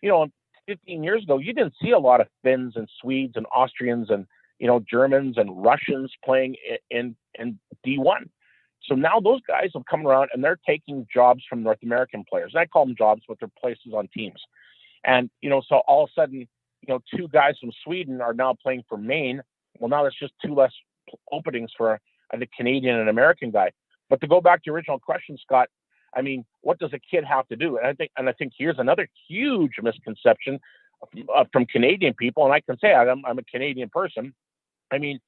15 years ago, you didn't see a lot of Finns and Swedes and Austrians and, Germans and Russians playing in D1. So now those guys have come around and they're taking jobs from North American players. And I call them jobs, but they're places on teams. And, so all of a sudden, 2 guys from Sweden are now playing for Maine. Well, now there's just 2 less openings for the Canadian and American guy. But to go back to your original question, Scott, I mean, what does a kid have to do? And I think here's another huge misconception from Canadian people. And I can say I'm a Canadian person. I mean,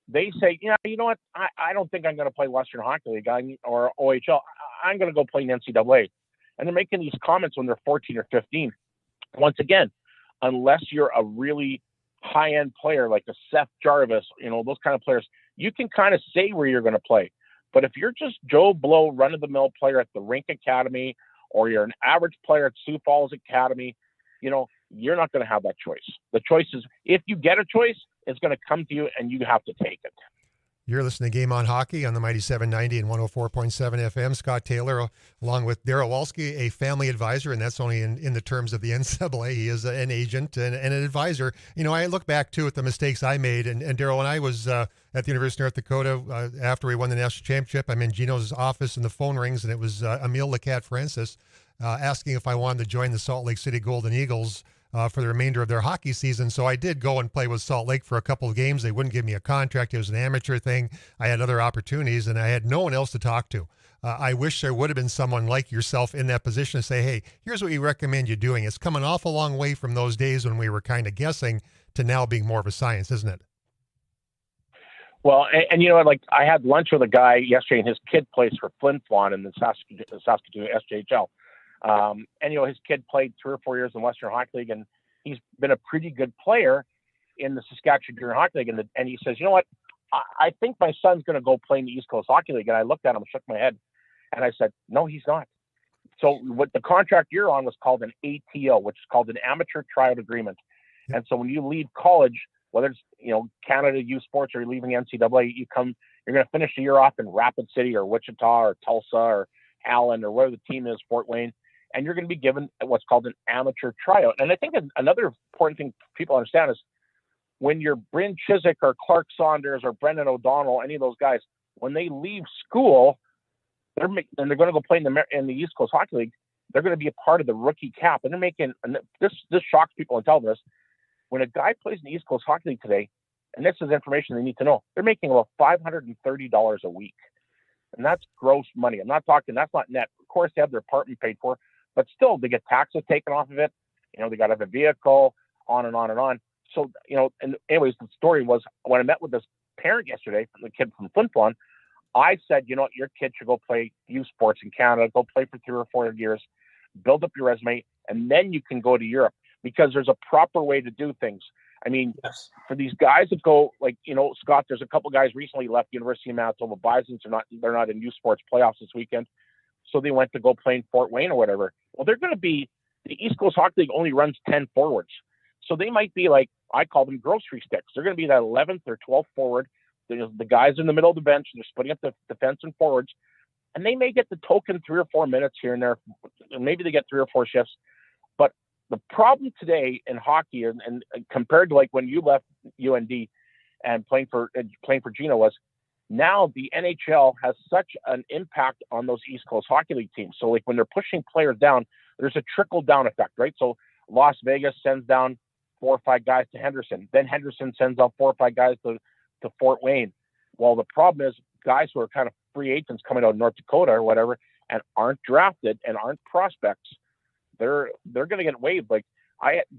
they say, you know what? I don't think I'm going to play Western Hockey League or OHL. I'm going to go play in NCAA. And they're making these comments when they're 14 or 15. Once again, unless you're a really high-end player like a Seth Jarvis, those kind of players, you can kind of say where you're going to play. But if you're just Joe Blow, run-of-the-mill player at the Rink Academy, or you're an average player at Sioux Falls Academy, you're not going to have that choice. The choice is, if you get a choice, it's going to come to you and you have to take it. You're listening to Game On Hockey on the Mighty 790 and 104.7 FM. Scott Taylor, along with Darryl Walski, a family advisor, and that's only in the terms of the NCAA. He is an agent and an advisor. I look back, too, at the mistakes I made. And Darryl, when I was at the University of North Dakota, after we won the national championship, I'm in Gino's office and the phone rings, and it was Emile Lecat Francis asking if I wanted to join the Salt Lake City Golden Eagles for the remainder of their hockey season. So I did go and play with Salt Lake for a couple of games. They wouldn't give me a contract. It was an amateur thing. I had other opportunities, and I had no one else to talk to. I wish there would have been someone like yourself in that position to say, hey, here's what we recommend you doing. It's come an awful long way from those days when we were kind of guessing to now being more of a science, isn't it? Well, and like I had lunch with a guy yesterday, and his kid plays for Flin Flon in the Saskatoon SJHL. And his kid played 3 or 4 years in Western Hockey League, and he's been a pretty good player in the Saskatchewan Junior Hockey League. And he says, you know what? I think my son's going to go play in the East Coast Hockey League. And I looked at him, shook my head, and I said, no, he's not. So what the contract you're on was called an ATO, which is called an amateur tryout agreement. Yep. And so when you leave college, whether it's, Canada Youth Sports or you're leaving NCAA, you're going to finish the year off in Rapid City or Wichita or Tulsa or Allen or wherever the team is, Fort Wayne, and you're going to be given what's called an amateur tryout. And I think another important thing people understand is when you're Bryn Chiswick or Clark Saunders or Brendan O'Donnell, any of those guys, when they leave school, and they're going to go play in the East Coast Hockey League, they're going to be a part of the rookie cap. And they're making, and this shocks people in telling us, when a guy plays in the East Coast Hockey League today, and this is information they need to know, they're making about $530 a week. And that's gross money. I'm not talking, that's not net. Of course, they have their apartment paid for, but still, they get taxes taken off of it. They got to have a vehicle, on and on and on. So, and anyways, the story was when I met with this parent yesterday, the kid from Flin Flon, I said, your kid should go play youth sports in Canada, go play for 3 or 4 years, build up your resume, and then you can go to Europe, because there's a proper way to do things. I mean, yes. For these guys that go, like, Scott, there's a couple guys recently left University of Manitoba Bisons. They're not in youth sports playoffs this weekend. So they went to go play in Fort Wayne or whatever. Well, they're going to be, the East Coast Hockey League only runs 10 forwards. So they might be like, I call them grocery sticks. They're going to be that 11th or 12th forward. The guys in the middle of the bench, they're splitting up the defense and forwards, and they may get the token 3 or 4 minutes here and there. And maybe they get 3 or 4 shifts. But the problem today in hockey, and compared to like when you left UND and playing for Gino, was now the NHL has such an impact on those East Coast Hockey League teams. So like when they're pushing players down, there's a trickle down effect, right? So Las Vegas sends down 4 or 5 guys to Henderson. Then Henderson sends out 4 or 5 guys to Fort Wayne. Well, the problem is guys who are kind of free agents coming out of North Dakota or whatever and aren't drafted and aren't prospects, they're going to get waived. Like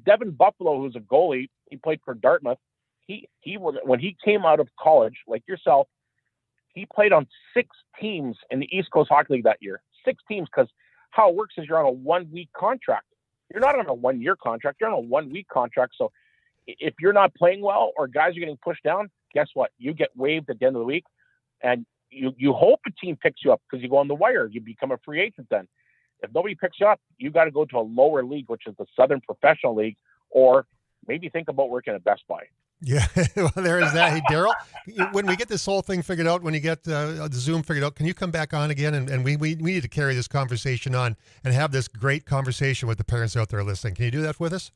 Devin Buffalo, who's a goalie, he played for Dartmouth. He when he came out of college, like yourself, he played on 6 teams in the East Coast Hockey League that year. 6 teams, because how it works is you're on a 1-week contract. You're not on a 1-year contract. You're on a 1-week contract. So if you're not playing well or guys are getting pushed down, guess what? You get waived at the end of the week, and you hope a team picks you up because you go on the wire. You become a free agent then. If nobody picks you up, you got to go to a lower league, which is the Southern Professional League, or maybe think about working at Best Buy. Yeah, well, there is that. Hey, Daryl, when we get this whole thing figured out, when you get the Zoom figured out, can you come back on again? And we need to carry this conversation on and have this great conversation with the parents out there listening. Can you do that with us?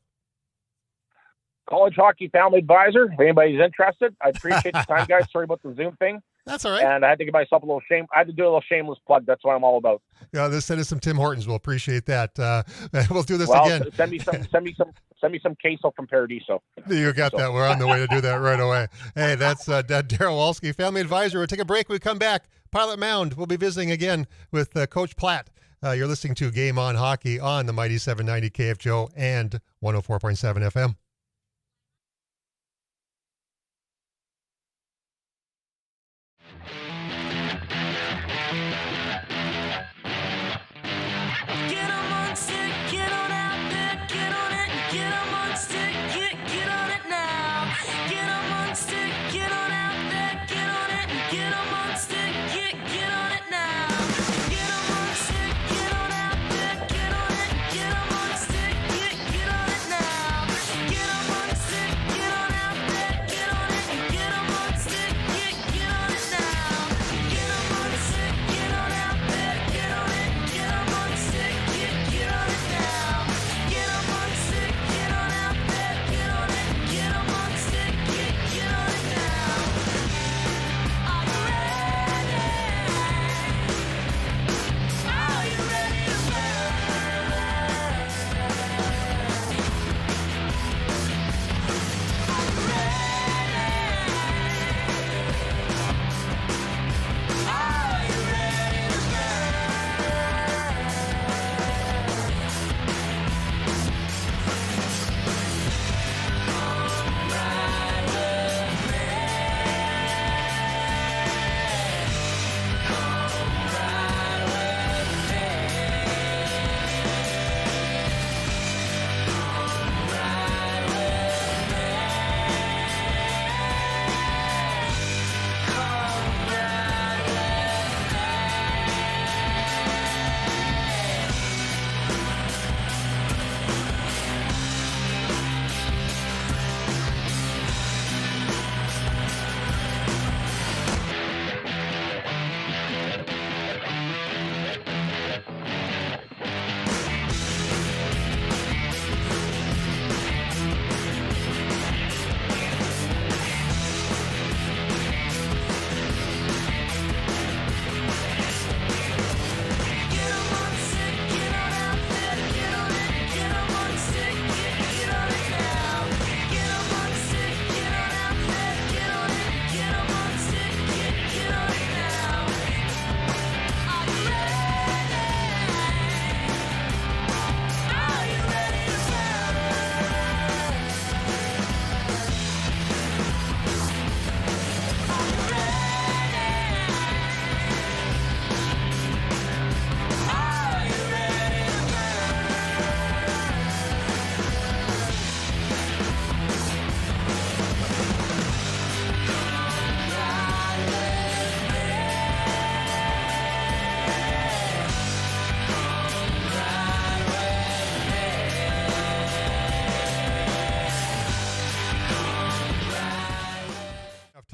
College Hockey Family Advisor, if anybody's interested. I appreciate the time, guys. Sorry about the Zoom thing. That's all right. And I had to give myself a little shame. I had to do a little shameless plug. That's what I'm all about. Yeah, this send us some Tim Hortons. We'll appreciate that. We'll do this well, again. Send me some queso from Paradiso. You got that. We're on the way to do that right away. Hey, that's Daryl Walski, Family Advisor. We'll take a break. When we come back, Pilot Mound. We'll be visiting again with Coach Platt. You're listening to Game On Hockey on the Mighty 790 KFGO and 104.7 FM.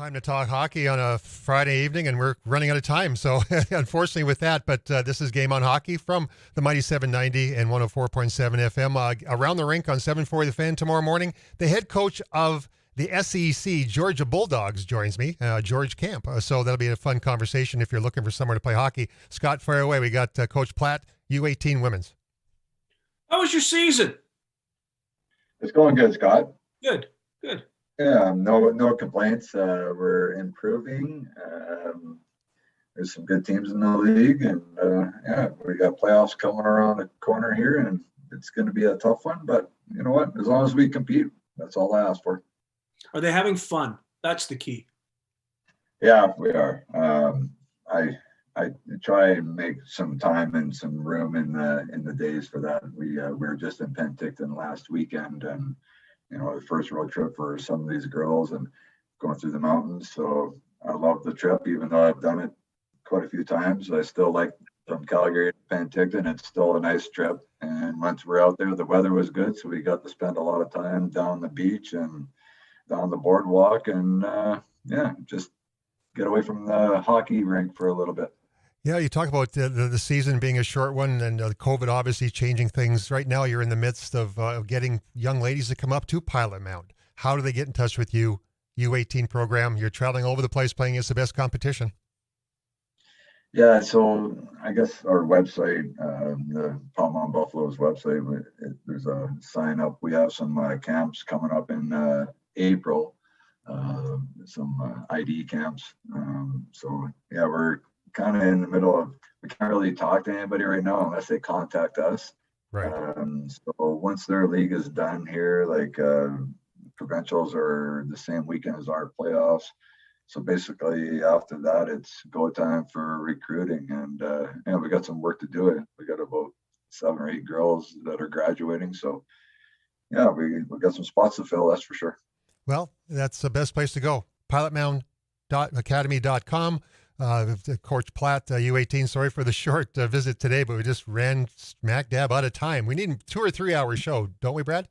Time to talk hockey on a Friday evening, and we're running out of time. So unfortunately with that, but this is Game on Hockey from the Mighty 790 and 104.7 FM. Around the rink on 740 The Fan tomorrow morning, the head coach of the SEC Georgia Bulldogs joins me, George Camp. So that'll be a fun conversation if you're looking for somewhere to play hockey. Scott, fire away. We got Coach Platt, U18 women's. How was your season? It's going good, Scott. Good. Yeah, no complaints. We're improving. There's some good teams in the league, and we got playoffs coming around the corner here, and it's going to be a tough one. But you know what? As long as we compete, that's all I ask for. Are they having fun? That's the key. Yeah, we are. I try and make some time and some room in the days for that. We were just in Penticton last weekend, and the first road trip for some of these girls and going through the mountains. So I love the trip, even though I've done it quite a few times. I still like from Calgary to Penticton. It's still a nice trip. And once we're out there, the weather was good, so we got to spend a lot of time down the beach and down the boardwalk, and just get away from the hockey rink for a little bit. Yeah, you talk about the season being a short one, and COVID obviously changing things. Right now, you're in the midst of getting young ladies to come up to Pilot Mound. How do they get in touch with you? U18 program. You're traveling all over the place playing against the best competition. Yeah, so I guess our website, the Pilot Mound Buffalo's website, there's a sign up. We have some camps coming up in April, some ID camps. We're kind of in the middle of, we can't really talk to anybody right now unless they contact us. Right. So once their league is done here, like provincials are the same weekend as our playoffs. So basically after that, it's go time for recruiting, and we got some work to do. We got about 7 or 8 girls that are graduating. So yeah, we got some spots to fill, that's for sure. Well, that's the best place to go. pilotmound.academy.com. Coach Platt, U18, sorry for the short visit today, but we just ran smack dab out of time. We need a 2 or 3 hour show, don't we, Brad?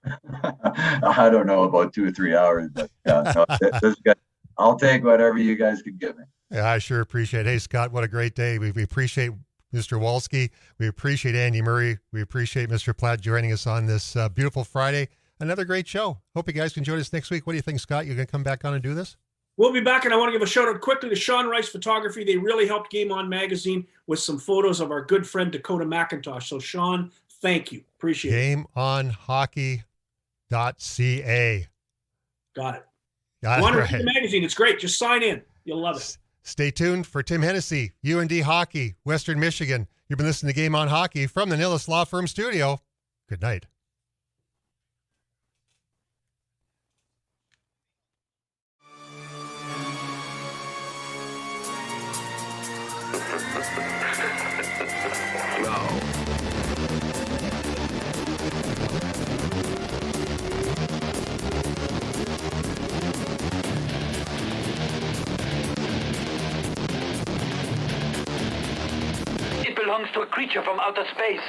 I don't know about 2 or 3 hours, but I'll take whatever you guys can give me. Yeah, I sure appreciate it. Hey, Scott, what a great day. We appreciate Mr. Walski. We appreciate Andy Murray. We appreciate Mr. Platt joining us on this beautiful Friday. Another great show. Hope you guys can join us next week. What do you think, Scott? You're going to come back on and do this? We'll be back, and I want to give a shout out quickly to Sean Rice Photography. They really helped Game On Magazine with some photos of our good friend Dakota McIntosh. So Sean, thank you. Appreciate it. GameOnHockey.ca. Got it. Got Want it to right. read the magazine? It's great. Just sign in. You'll love it. Stay tuned for Tim Hennessy, UND Hockey, Western Michigan. You've been listening to Game On Hockey from the Nilles Law Firm studio. Good night. It belongs to a creature from outer space.